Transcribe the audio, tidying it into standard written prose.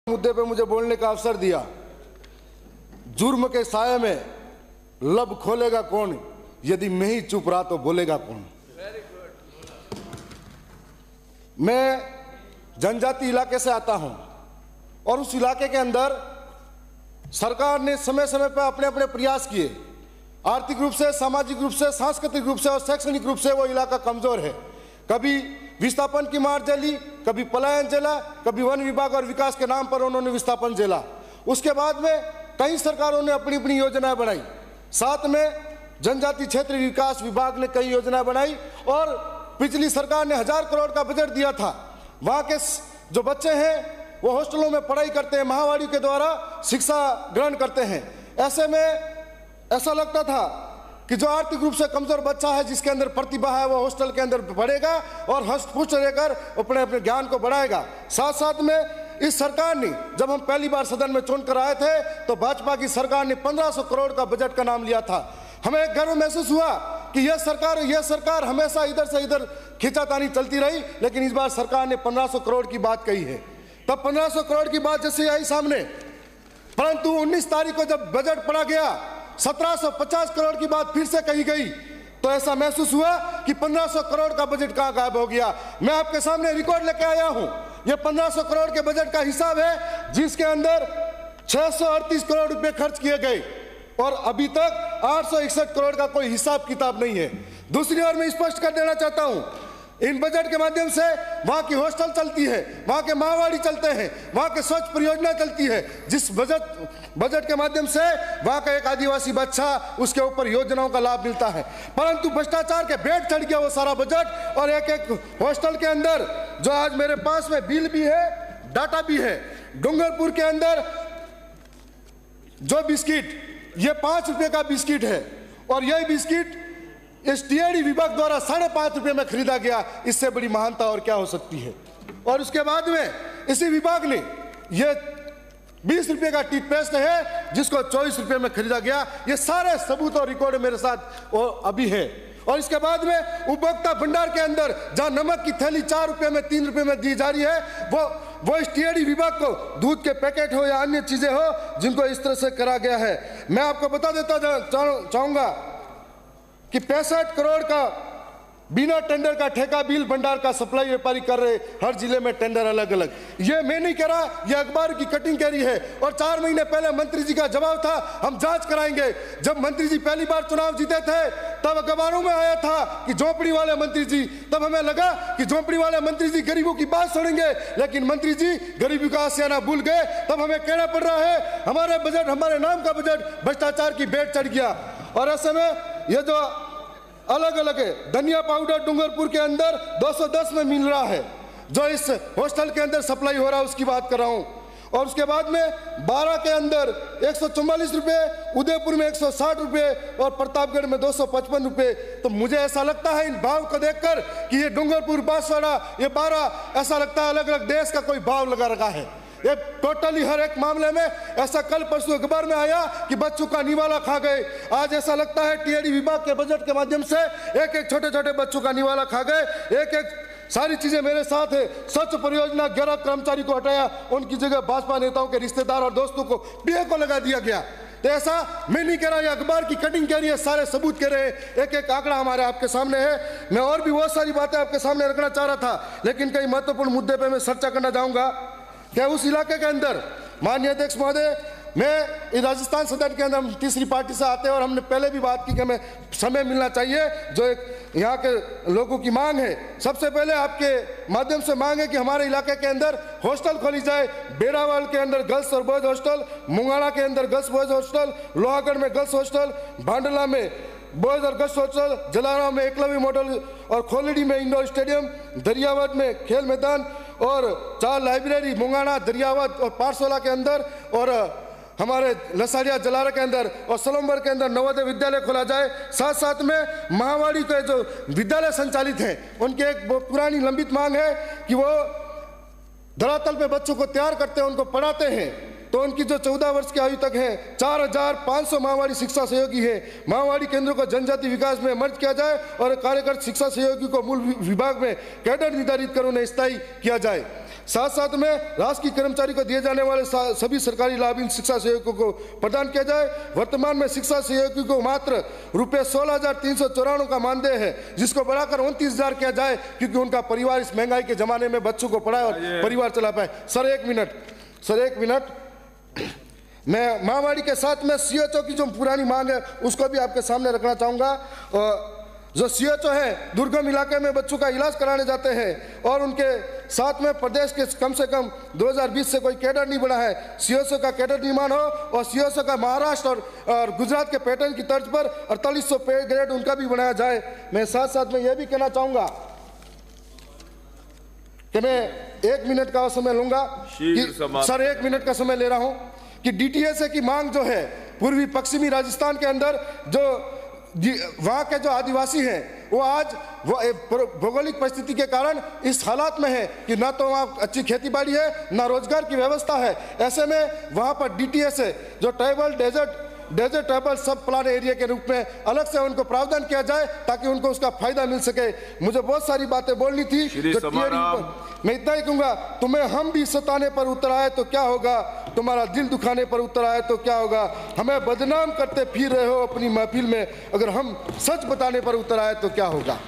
मुद्दे पे मुझे बोलने का अवसर दिया। जुर्म के साये में लब खोलेगा कौन, यदि मैं ही चुप रहा तो बोलेगा कौन। मैं जनजाति इलाके से आता हूं और उस इलाके के अंदर सरकार ने समय समय पर अपने अपने प्रयास किए। आर्थिक रूप से, सामाजिक रूप से, सांस्कृतिक रूप से और शैक्षणिक रूप से वो इलाका कमजोर है। कभी विस्थापन की मार झेली, कभी पलायन झेला, कभी वन विभाग और विकास के नाम पर उन्होंने विस्थापन झेला। उसके बाद में कई सरकारों ने अपनी अपनी योजनाएं बनाई। साथ में जनजाति क्षेत्र विकास विभाग ने कई योजनाएं बनाई और पिछली सरकार ने 1000 करोड़ का बजट दिया था। वहां के जो बच्चे हैं वो हॉस्टलों में पढ़ाई करते हैं, महावाड़ी के द्वारा शिक्षा ग्रहण करते हैं। ऐसे में ऐसा लगता था कि जो आर्थिक रूप से कमजोर बच्चा है, जिसके अंदर प्रतिभा है, वो हॉस्टल के अंदर पढ़ेगा और हस्तपुष्ट रहकर अपने अपने ज्ञान को बढ़ाएगा। साथ साथ में इस सरकार ने, जब हम पहली बार सदन में चुनकर आए थे तो भाजपा की सरकार ने 1500 करोड़ का बजट का नाम लिया था। हमें गर्व महसूस हुआ कि यह सरकार हमेशा इधर से इधर खींचातानी चलती रही, लेकिन इस बार सरकार ने 1500 करोड़ की बात कही है। तब 1500 करोड़ की बात जैसे आई सामने, परंतु 19 तारीख को जब बजट पढ़ा गया 1750 करोड़ की बात फिर से कही गई, तो ऐसा महसूस हुआ कि 1500 करोड़ का बजट कहां गायब हो गया। मैं आपके सामने रिकॉर्ड लेके आया हूं। यह 1500 करोड़ के बजट का हिसाब है, जिसके अंदर 638 करोड़ रुपए खर्च किए गए और अभी तक 861 करोड़ का कोई हिसाब किताब नहीं है। दूसरी ओर मैं स्पष्ट कर देना चाहता हूं, इन बजट के माध्यम से वहां की हॉस्टल चलती है, वहां के महावाड़ी चलते हैं, वहां के स्वच्छ परियोजना चलती है। जिस बजट के माध्यम से वहां का एक आदिवासी बच्चा, उसके ऊपर योजनाओं का लाभ मिलता है। परंतु भ्रष्टाचार के बेट चढ़ गया वो सारा बजट। और एक एक हॉस्टल के अंदर, जो आज मेरे पास में बिल भी है, डाटा भी है, डूंगरपुर के अंदर जो बिस्किट, ये 5 रुपए का बिस्किट है और यही बिस्किट इस टीएडी विभाग द्वारा 5.5 रुपए में खरीदा गया। इससे बड़ी महानता और क्या हो सकती है। और उसके बाद में इसी विभाग ने ये 20 रुपए का टूथपेस्ट है, जिसको 24 रुपए में खरीदा गया। ये सारे सबूत और रिकॉर्ड मेरे साथ अभी है। और इसके बाद में उपभोक्ता भंडार के अंदर जहां नमक की थैली 4 रुपए में, 3 रुपए में दी जा रही है, वो इस टीएडी विभाग को दूध के पैकेट हो या अन्य चीजें हो, जिनको इस तरह से करा गया है। मैं आपको बता देता चाहूंगा कि 65 करोड़ का बिना टेंडर का ठेका बिल भंडार का सप्लाई व्यापारी कर रहे, हर जिले में टेंडर अलग अलग। ये मैं नहीं कह रहा, ये अखबार की कटिंग कह रही है। और 4 महीने पहले मंत्री जी का जवाब था, हम जांच कराएंगे। जब मंत्री जी पहली बार चुनाव जीते थे तब अखबारों में आया था कि झोपड़ी वाले मंत्री जी, तब हमें लगा कि झोपड़ी वाले मंत्री जी गरीबों की बात सुनेंगे, लेकिन मंत्री जी गरीबी का आशियाना भूल गए। तब हमें कहना पड़ रहा है हमारे बजट, हमारे नाम का बजट भ्रष्टाचार की बेट चढ़ गया। और ऐसे में ये जो अलग अलग है, धनिया पाउडर डूंगरपुर के अंदर 210 में मिल रहा है, जो इस हॉस्टल के अंदर सप्लाई हो रहा है उसकी बात कर रहा हूं। और उसके बाद में 12 के अंदर 144 रुपए, उदयपुर में 160 रुपए और प्रतापगढ़ में 255 रुपए। तो मुझे ऐसा लगता है इन भाव को देखकर कि ये डूंगरपुर, बांसवाड़ा, ये 12, ऐसा लगता है अलग अलग देश का कोई भाव लगा रखा है। ये टोटली हर एक मामले में ऐसा कल परसों अखबार में आया कि बच्चों का निवाला खा गए। आज ऐसा लगता है टीएडी विभाग के बजट के माध्यम से एक एक छोटे छोटे बच्चों का निवाला खा गए। एक एक सारी चीजें मेरे साथ है। स्वच्छ परियोजना 11 कर्मचारी को हटाया, उनकी जगह भाजपा नेताओं के रिश्तेदार और दोस्तों को पीए को लगा दिया गया। तो ऐसा मैं नहीं कह रहा, ये अखबार की कटिंग कह रही है, सारे सबूत कह रहे हैं, एक एक आंकड़ा हमारे आपके सामने है। मैं और भी बहुत सारी बातें आपके सामने रखना चाह रहा था, लेकिन कई महत्वपूर्ण मुद्दे पर मैं चर्चा करना चाहूंगा। क्या उस इलाके के अंदर, माननीय अध्यक्ष महोदय, मैं राजस्थान सदन के अंदर तीसरी पार्टी से आते हैं और हमने पहले भी बात की कि हमें समय मिलना चाहिए, जो एक यहाँ के लोगों की मांग है। सबसे पहले आपके माध्यम से मांग है कि हमारे इलाके के अंदर हॉस्टल खोली जाए। बेरावाल के अंदर गर्ल्स और बॉयज हॉस्टल, मुंगाड़ा के अंदर गर्ल्स बॉयज हॉस्टल, लोहागढ़ में गर्ल्स हॉस्टल, भांडला में बॉयज और गर्ल्स हॉस्टल, जलाराम में एकलव्य मॉडल और खोलड़ी में इंडोर स्टेडियम, दरियावत में खेल मैदान और 4 लाइब्रेरी मुंगाना, दरियावत और पाठशाला के अंदर, और हमारे लसाड़िया जलारा के अंदर और सलोमबर के अंदर नवोदय विद्यालय खोला जाए। साथ साथ में महावाड़ी के जो विद्यालय संचालित हैं, उनकी एक पुरानी लंबित मांग है कि वो धरातल पे बच्चों को तैयार करते हैं, उनको पढ़ाते हैं। तो उनकी जो 14 वर्ष की आयु तक है, 4500 महावाड़ी शिक्षा सहयोगी है। महावाड़ी केंद्रों को जनजाति विकास में मर्ज किया जाए और कार्यकर शिक्षा सहयोगी को मूल विभाग में कैडर निर्धारित कर उन्हें स्थायी किया जाए। साथ साथ में राजकीय कर्मचारी को दिए जाने वाले सभी सरकारी लाभ इन शिक्षा सहयोगियों को प्रदान किया जाए। वर्तमान में शिक्षा सहयोगी को मात्र रुपये 16,394 का मानदेय है, जिसको बढ़ाकर 29,000 किया जाए, क्योंकि उनका परिवार इस महंगाई के जमाने में बच्चों को पढ़ाए और परिवार चला पाए। सर एक मिनट, मैं महामारी के साथ में CHO की जो पुरानी मांग है उसको भी आपके सामने रखना चाहूँगा। जो CHO है दुर्गम इलाके में बच्चों का इलाज कराने जाते हैं और उनके साथ में प्रदेश के कम से कम 2020 से कोई कैडर नहीं बना है। CHO का कैडर निर्माण हो और CHO का महाराष्ट्र और गुजरात के पैटर्न की तर्ज पर 4800 पे ग्रेड उनका भी बनाया जाए। मैं साथ साथ में यह भी कहना चाहूँगा कि मैं 1 मिनट का समय लूंगा सर 1 मिनट का समय ले रहा हूं कि DTSA की मांग जो है पूर्वी पश्चिमी राजस्थान के अंदर जो वहां के जो आदिवासी हैं वो आज भौगोलिक परिस्थिति के कारण इस हालात में है कि ना तो वहाँ अच्छी खेती बाड़ी है ना रोजगार की व्यवस्था है। ऐसे में वहाँ पर DTSA जो tribal desert tribal sub plan area के रूप में अलग से उनको प्रावधान किया जाए ताकि उनको उसका फायदा मिल सके। मुझे बहुत सारी बातें बोलनी थी, मैं इतना ही कहूँगा, तुम्हें हम भी सताने पर उतर आए तो क्या होगा, तुम्हारा दिल दुखाने पर उतर आए तो क्या होगा। हमें बदनाम करते फिर रहे हो अपनी महफिल में, अगर हम सच बताने पर उतर आए तो क्या होगा।